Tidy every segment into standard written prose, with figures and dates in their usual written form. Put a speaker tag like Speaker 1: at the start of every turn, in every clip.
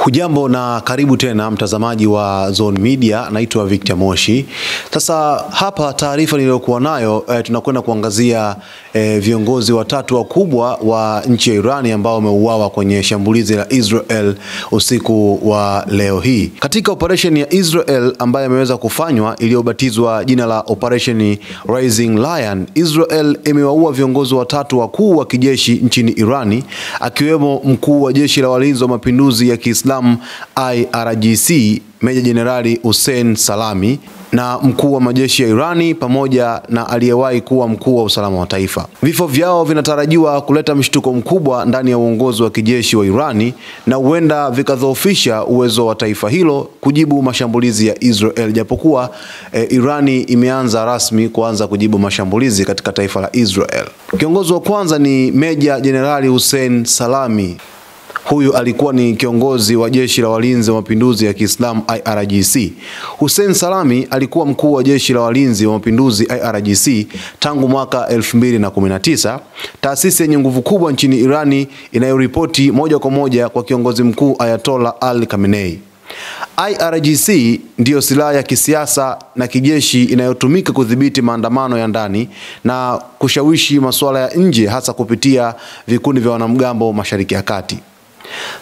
Speaker 1: Hujambo na karibu tena mtazamaji wa Zone Media, naitwa Victor Moshi. Sasa hapa taarifa niliyokuwa nayo tunakwenda kuangazia viongozi watatu wakubwa wa nchi ya Irani ambao wameuawa kwenye shambulizi la Israel usiku wa leo hii. Katika operation ya Israel ambayo imeweza kufanywa iliyobatizwa jina la Operation Rising Lion, Israel imewaua viongozi watatu wakuu wa kijeshi nchini Irani, akiwemo mkuu wa jeshi la walinzi wa mapinduzi ya Kiislamu IRGC Meja Jenerali Hussein Salami na mkuu wa majeshi ya Irani pamoja na aliyewahi kuwa mkuu wa usalama wa taifa. Vifo vyao vinatarajiwa kuleta mshtuko mkubwa ndani ya uongozi wa kijeshi wa Irani na huenda vikadhoofisha uwezo wa taifa hilo kujibu mashambulizi ya Israel, japokuwa Irani imeanza rasmi kuanza kujibu mashambulizi katika taifa la Israel. Kiongozi wa kwanza ni Meja Jenerali Hussein Salami. Huyu alikuwa ni kiongozi wa jeshi la walinzi wa mapinduzi ya Kiislamu IRGC. Hussein Salami alikuwa mkuu wa jeshi la walinzi wa mapinduzi IRGC tangu mwaka 2019, taasisi yenye nguvu kubwa nchini Irani inayoripoti moja kwa moja kwa kiongozi mkuu Ayatollah Ali Khamenei. IRGC ndiyo silaha ya kisiasa na kijeshi inayotumika kudhibiti maandamano ya ndani na kushawishi masuala ya nje, hasa kupitia vikundi vya wanamgambo Mashariki ya Kati.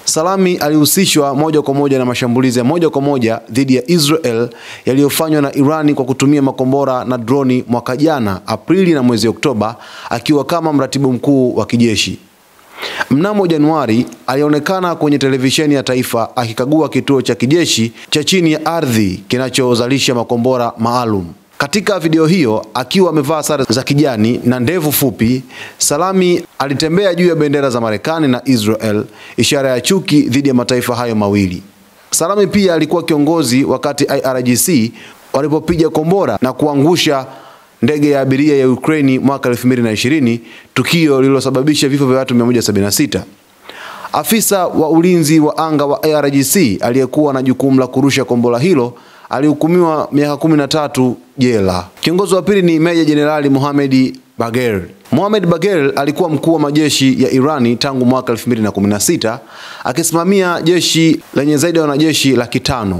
Speaker 1: Salami alihusishwa moja kwa moja na mashambulizi ya moja kwa moja dhidi ya Israel yaliyofanywa na Irani kwa kutumia makombora na droni mwaka jana Aprili na mwezi Oktoba, akiwa kama mratibu mkuu wa kijeshi. Mnamo Januari alionekana kwenye televisheni ya taifa akikagua kituo cha kijeshi cha chini ya ardhi kinachozalisha makombora maalum. Katika video hiyo, akiwa amevaa sare za kijani na ndevu fupi, Salami alitembea juu ya bendera za Marekani na Israel, ishara ya chuki dhidi ya mataifa hayo mawili. Salami pia alikuwa kiongozi wakati IRGC walipopiga kombora na kuangusha ndege ya abiria ya Ukraine mwaka 2020, tukio lililosababisha vifo vya watu 176. Afisa wa ulinzi wa anga wa IRGC aliyekuwa na jukumu la kurusha kombora hilo alihukumiwa miaka 13 jela. Kiongozi wa pili ni Meja Jenerali Mohamed Bagher. Mohamed Bagher alikuwa mkuu wa majeshi ya Irani tangu mwaka 2016, akisimamia jeshi lenye zaidi ya wanajeshi 500,000.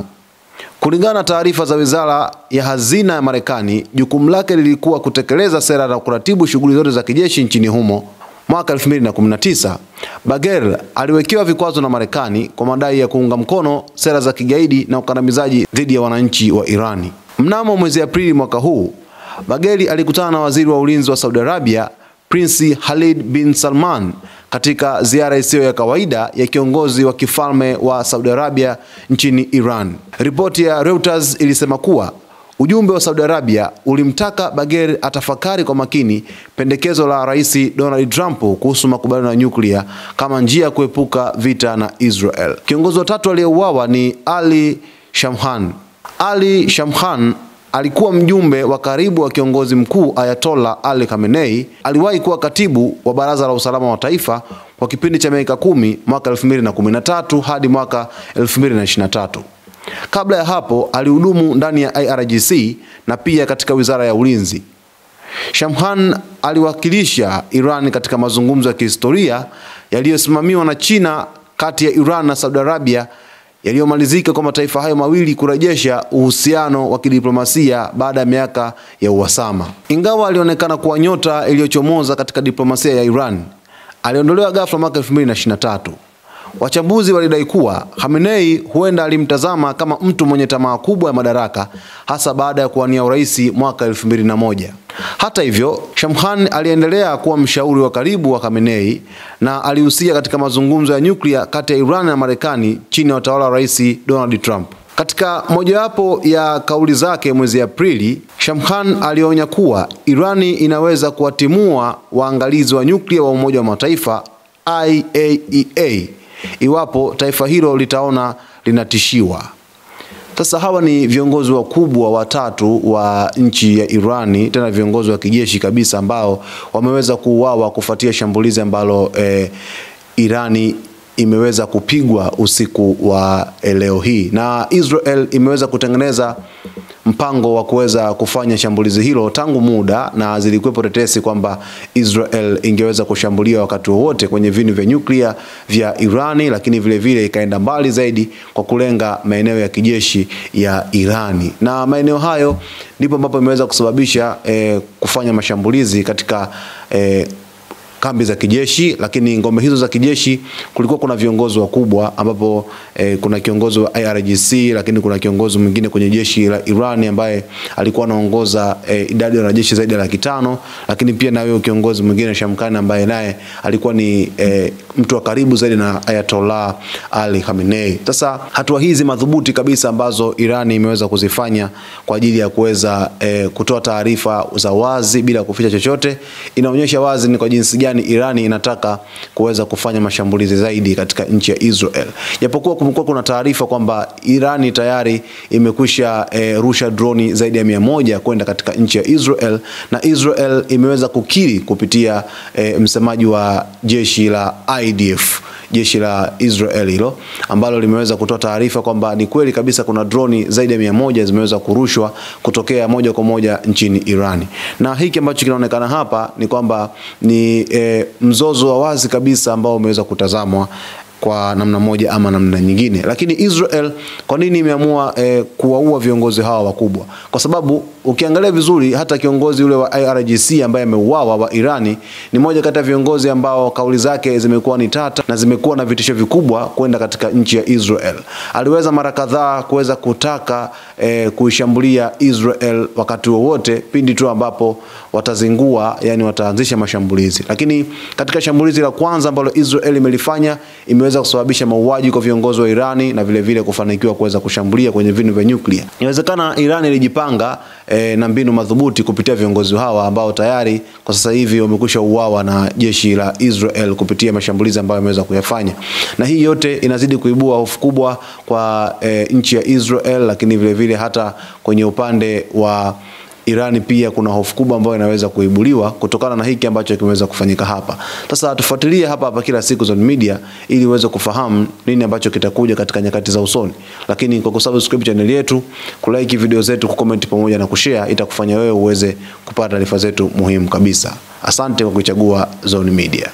Speaker 1: Kulingana na taarifa za Wizara ya Hazina ya Marekani, jukumu lake lilikuwa kutekeleza sera na kuratibu shughuli zote za kijeshi nchini humo. Mwaka 2019, Bagher aliwekewa vikwazo na Marekani kwa madai ya kuunga mkono sera za kigaidi na ukandamizaji dhidi ya wananchi wa Irani. Mnamo mwezi Aprili mwaka huu, Bagher alikutana na waziri wa ulinzi wa Saudi Arabia, Prince Khalid bin Salman, katika ziara isiyo ya kawaida ya kiongozi wa kifalme wa Saudi Arabia nchini Iran. Ripoti ya Reuters ilisema kuwa ujumbe wa Saudi Arabia ulimtaka Bagher atafakari kwa makini pendekezo la Rais Donald Trump kuhusu makubaliano ya nyuklia kama njia ya kuepuka vita na Israel. Kiongozi wa tatu aliyeuawa ni Ali Shamkhan. Ali Shamkhan alikuwa mjumbe wa karibu wa kiongozi mkuu Ayatollah Ali Khamenei. Aliwahi kuwa katibu wa Baraza la Usalama wa Taifa kwa kipindi cha miaka 10 mwaka 2013 hadi mwaka 2023. Kabla ya hapo alihudumu ndani ya IRGC na pia katika Wizara ya Ulinzi. Shamkhan aliwakilisha Iran katika mazungumzo ya kihistoria yaliyosimamiwa na China kati ya Iran na Saudi Arabia, yaliyomalizika kwa mataifa hayo mawili kurejesha uhusiano wa kidiplomasia baada ya miaka ya uhasama. Ingawa alionekana kuwa nyota iliyochomoza katika diplomasia ya Iran, aliondolewa ghafla mwaka 2023. Wachambuzi walidai kuwa Khamenei huenda alimtazama kama mtu mwenye tamaa kubwa ya madaraka, hasa baada ya kuwania urais mwaka 2001. Hata hivyo, Shamkhan aliendelea kuwa mshauri wa karibu wa Khamenei na alihusika katika mazungumzo ya nyuklia kati ya Iran na Marekani chini ya utawala wa Rais Donald Trump. Katika mojawapo ya kauli zake mwezi Aprili, Shamkhan alionya kuwa Irani inaweza kuwatimua waangalizi wa nyuklia wa Umoja wa Mataifa IAEA iwapo taifa hilo litaona linatishiwa. Sasa hawa ni viongozi wakubwa watatu wa nchi ya Irani, tena viongozi wa kijeshi kabisa, ambao wameweza kuuawa kufuatia shambulizi ambalo Irani imeweza kupigwa usiku wa leo hii. Na Israel imeweza kutengeneza mpango wa kuweza kufanya shambulizi hilo tangu muda, na zilikuwepo tetesi kwamba Israel ingeweza kushambulia wakati wowote kwenye vinu vya nyuklia vya Irani, lakini vile vile ikaenda mbali zaidi kwa kulenga maeneo ya kijeshi ya Irani. Na maeneo hayo ndipo ambapo imeweza kusababisha kufanya mashambulizi katika kambi za kijeshi. Lakini ngome hizo za kijeshi kulikuwa kuna viongozi wakubwa, ambapo kuna kiongozi wa IRGC, lakini kuna kiongozi mwingine kwenye jeshi la Irani ambaye alikuwa anaongoza idadi ya wanajeshi zaidi ya 500, lakini pia na huyo kiongozi mwingine Shamkhani ambaye naye alikuwa ni mtu wa karibu zaidi na Ayatollah Ali Khamenei. Sasa hatua hizi madhubuti kabisa ambazo Irani imeweza kuzifanya kwa ajili ya kuweza kutoa taarifa za wazi bila kuficha chochote, inaonyesha wazi ni kwa jinsi gani Irani inataka kuweza kufanya mashambulizi zaidi katika nchi ya Israel. Japokuwa kumekuwa kuna taarifa kwamba Irani tayari imekwisha rusha droni zaidi ya 100 kwenda katika nchi ya Israel, na Israel imeweza kukiri kupitia msemaji wa jeshi la IDF, jeshi la Israel hilo, ambalo limeweza kutoa taarifa kwamba ni kweli kabisa kuna droni zaidi ya 100 zimeweza kurushwa kutokea moja kwa moja nchini Irani. Na hiki ambacho kinaonekana hapa ni kwamba ni mzozo wa wazi kabisa ambao umeweza kutazamwa kwa namna moja ama namna nyingine. Lakini Israel kwa nini imeamua kuwaua viongozi hawa wakubwa? Kwa sababu ukiangalia vizuri, hata kiongozi yule wa IRGC ambaye ameuawa wa Irani ni moja kati ya viongozi ambao kauli zake zimekuwa ni tata na zimekuwa na vitisho vikubwa kwenda katika nchi ya Israel. Aliweza mara kadhaa kuweza kutaka kuishambulia Israel wakati wowote pindi tu ambapo watazingua, yani wataanzisha mashambulizi. Lakini katika shambulizi la kwanza ambalo Israel imelifanya, imeweza kusababisha mauaji kwa viongozi wa Irani na vile vile kufanikiwa kuweza kushambulia kwenye vinu vya nyuklia. Inawezekana Irani ilijipanga na mbinu madhubuti kupitia viongozi hawa ambao tayari kwa sasa hivi wamekwisha uawa na jeshi la Israel kupitia mashambulizi ambayo wameweza kuyafanya. Na hii yote inazidi kuibua hofu kubwa kwa nchi ya Israel, lakini vile vile hata kwenye upande wa Irani pia kuna hofu kubwa ambayo inaweza kuibuliwa kutokana na hiki ambacho kimeweza kufanyika hapa. Sasa tufuatilie hapa kila siku Zone Media ili uweze kufahamu nini ambacho kitakuja katika nyakati za usoni. Lakini kwa kusubscribe channel yetu, kulike video zetu, kucomment pamoja na kushare, itakufanya wewe uweze kupata taarifa zetu muhimu kabisa. Asante kwa kuchagua Zone Media.